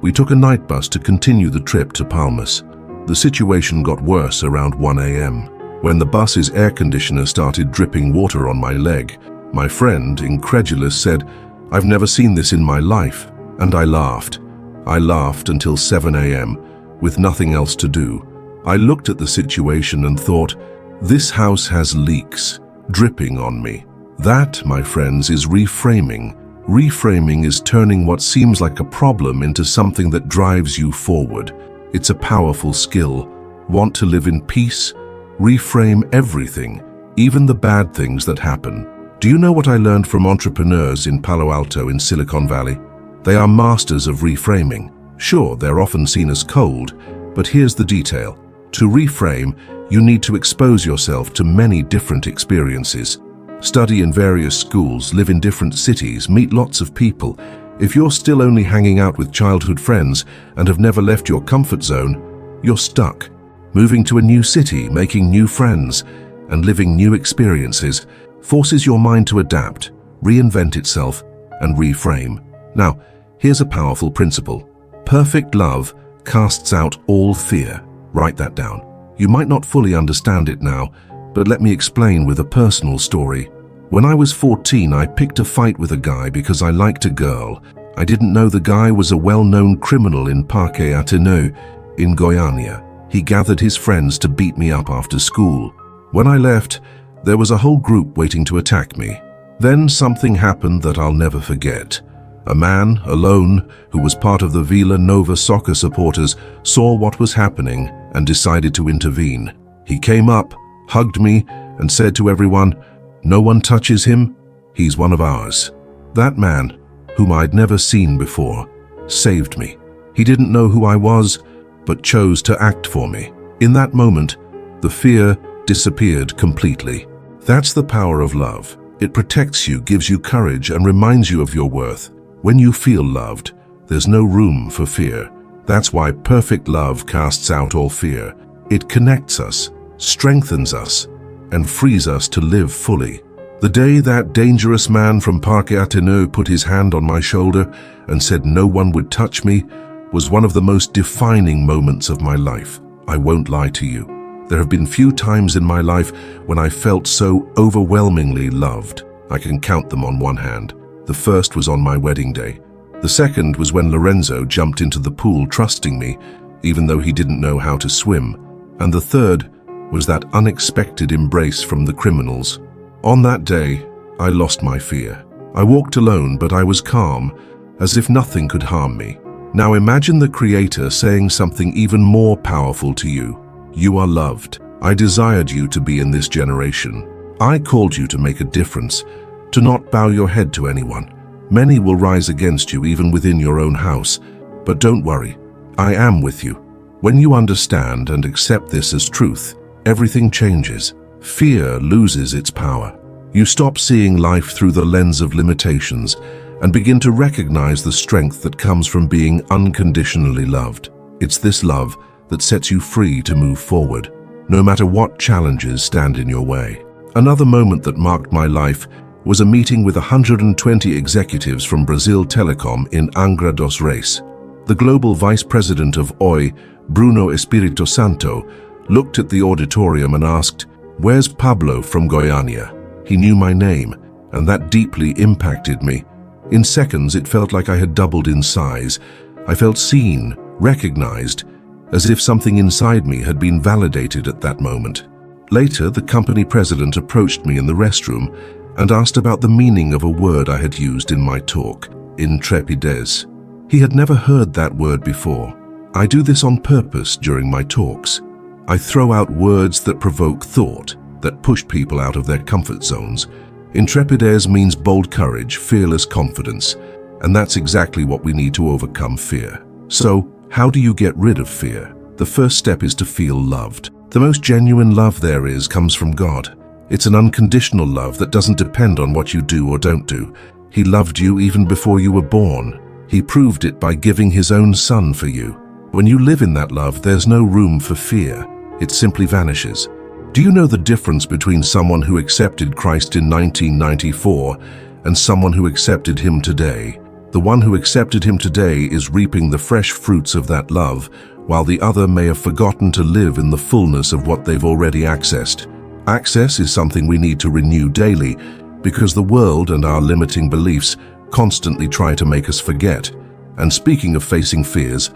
We took a night bus to continue the trip to Palmas. The situation got worse around 1 a.m. when the bus's air conditioner started dripping water on my leg. My friend, incredulous, said, "I've never seen this in my life," and I laughed. I laughed until 7 a.m. with nothing else to do. I looked at the situation and thought, this house has leaks dripping on me. That, my friends, is reframing. Reframing is turning what seems like a problem into something that drives you forward. It's a powerful skill. Want to live in peace? Reframe everything, even the bad things that happen. Do you know what I learned from entrepreneurs in Palo Alto in Silicon Valley? They are masters of reframing. Sure, they're often seen as cold, but here's the detail. To reframe, you need to expose yourself to many different experiences. Study in various schools, live in different cities, meet lots of people. If you're still only hanging out with childhood friends and have never left your comfort zone, you're stuck. Moving to a new city, making new friends, and living new experiences forces your mind to adapt, reinvent itself, and reframe. Now, here's a powerful principle. Perfect love casts out all fear. Write that down. You might not fully understand it now, but let me explain with a personal story. When I was 14, I picked a fight with a guy because I liked a girl. I didn't know the guy was a well-known criminal in Parque Ateneu in Goiânia. He gathered his friends to beat me up after school. When I left, there was a whole group waiting to attack me. Then something happened that I'll never forget. A man, alone, who was part of the Vila Nova soccer supporters, saw what was happening and decided to intervene. He came up, hugged me, and said to everyone, "No one touches him, he's one of ours." That man, whom I'd never seen before, saved me. He didn't know who I was, but chose to act for me. In that moment, the fear disappeared completely. That's the power of love. It protects you, gives you courage, and reminds you of your worth. When you feel loved, there's no room for fear. That's why perfect love casts out all fear. It connects us, strengthens us, and frees us to live fully. The day that dangerous man from Parque Ateneu put his hand on my shoulder and said no one would touch me was one of the most defining moments of my life. I won't lie to you. There have been few times in my life when I felt so overwhelmingly loved. I can count them on one hand. The first was on my wedding day. The second was when Lorenzo jumped into the pool trusting me, even though he didn't know how to swim. And the third was that unexpected embrace from the criminals. On that day, I lost my fear. I walked alone, but I was calm, as if nothing could harm me. Now imagine the Creator saying something even more powerful to you. You are loved. I desired you to be in this generation. I called you to make a difference, to not bow your head to anyone. Many will rise against you even within your own house, but don't worry, I am with you. When you understand and accept this as truth, everything changes. Fear loses its power. You stop seeing life through the lens of limitations and begin to recognize the strength that comes from being unconditionally loved. It's this love that sets you free to move forward, no matter what challenges stand in your way. Another moment that marked my life was a meeting with 120 executives from Brazil Telecom in Angra dos Reis. The global vice president of Oi, Bruno Espírito Santo, looked at the auditorium and asked, "Where's Pablo from Goiânia?" He knew my name, and that deeply impacted me. In seconds, it felt like I had doubled in size. I felt seen, recognized, as if something inside me had been validated at that moment. Later, the company president approached me in the restroom and asked about the meaning of a word I had used in my talk, intrepidez. He had never heard that word before. I do this on purpose during my talks. I throw out words that provoke thought, that push people out of their comfort zones. Intrepidez means bold courage, fearless confidence, and that's exactly what we need to overcome fear. So, how do you get rid of fear? The first step is to feel loved. The most genuine love there is comes from God. It's an unconditional love that doesn't depend on what you do or don't do. He loved you even before you were born. He proved it by giving His own Son for you. When you live in that love, there's no room for fear. It simply vanishes. Do you know the difference between someone who accepted Christ in 1994 and someone who accepted Him today? The one who accepted him today is reaping the fresh fruits of that love, while the other may have forgotten to live in the fullness of what they've already accessed. Access is something we need to renew daily, because the world and our limiting beliefs constantly try to make us forget. And speaking of facing fears,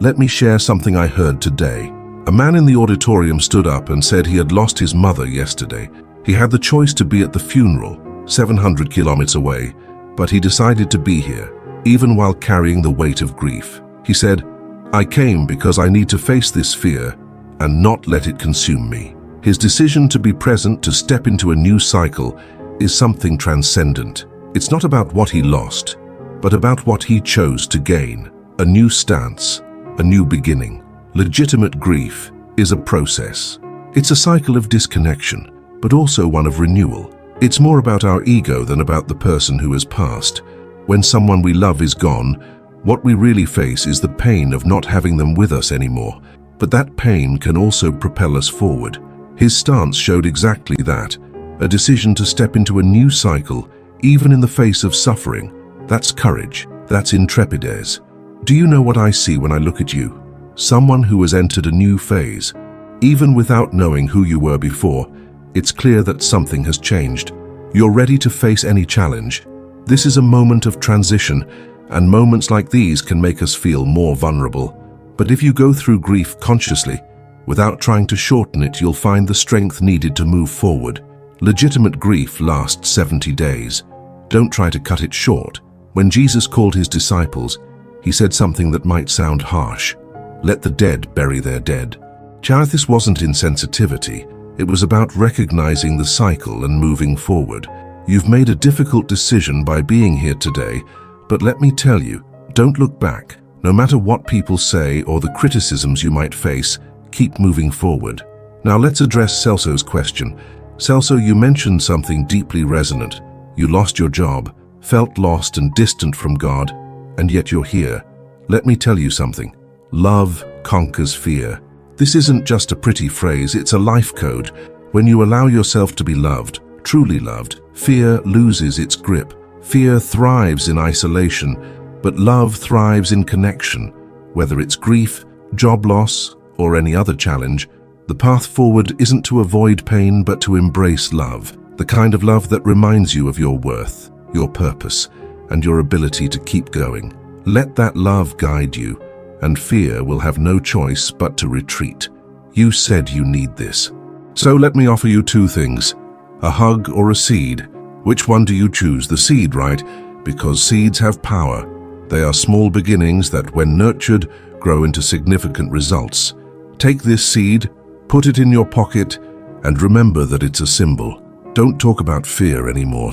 let me share something I heard today. A man in the auditorium stood up and said he had lost his mother yesterday. He had the choice to be at the funeral, 700 kilometers away, but he decided to be here, even while carrying the weight of grief. He said, "I came because I need to face this fear and not let it consume me." His decision to be present, to step into a new cycle, is something transcendent. It's not about what he lost, but about what he chose to gain. A new stance, a new beginning. Legitimate grief is a process. It's a cycle of disconnection, but also one of renewal. It's more about our ego than about the person who has passed. When someone we love is gone, what we really face is the pain of not having them with us anymore. But that pain can also propel us forward. His stance showed exactly that, a decision to step into a new cycle, even in the face of suffering. That's courage, that's intrepidez. Do you know what I see when I look at you? Someone who has entered a new phase. Even without knowing who you were before, it's clear that something has changed. You're ready to face any challenge. This is a moment of transition, and moments like these can make us feel more vulnerable. But if you go through grief consciously, without trying to shorten it, you'll find the strength needed to move forward. Legitimate grief lasts 70 days. Don't try to cut it short. When Jesus called his disciples, he said something that might sound harsh. Let the dead bury their dead. This wasn't insensitivity. It was about recognizing the cycle and moving forward. You've made a difficult decision by being here today, but let me tell you, don't look back. No matter what people say or the criticisms you might face, keep moving forward. Now let's address Celso's question. Celso, you mentioned something deeply resonant. You lost your job, felt lost and distant from God, and yet you're here. Let me tell you something. Love conquers fear. This isn't just a pretty phrase, it's a life code. When you allow yourself to be loved, truly loved, fear loses its grip. Fear thrives in isolation, but love thrives in connection. Whether it's grief, job loss, or any other challenge, the path forward isn't to avoid pain, but to embrace love. The kind of love that reminds you of your worth, your purpose, and your ability to keep going. Let that love guide you, and fear will have no choice but to retreat. You said you need this. So let me offer you two things, a hug or a seed. Which one do you choose? The seed, right? Because seeds have power. They are small beginnings that, when nurtured, grow into significant results. Take this seed, put it in your pocket, and remember that it's a symbol. Don't talk about fear anymore.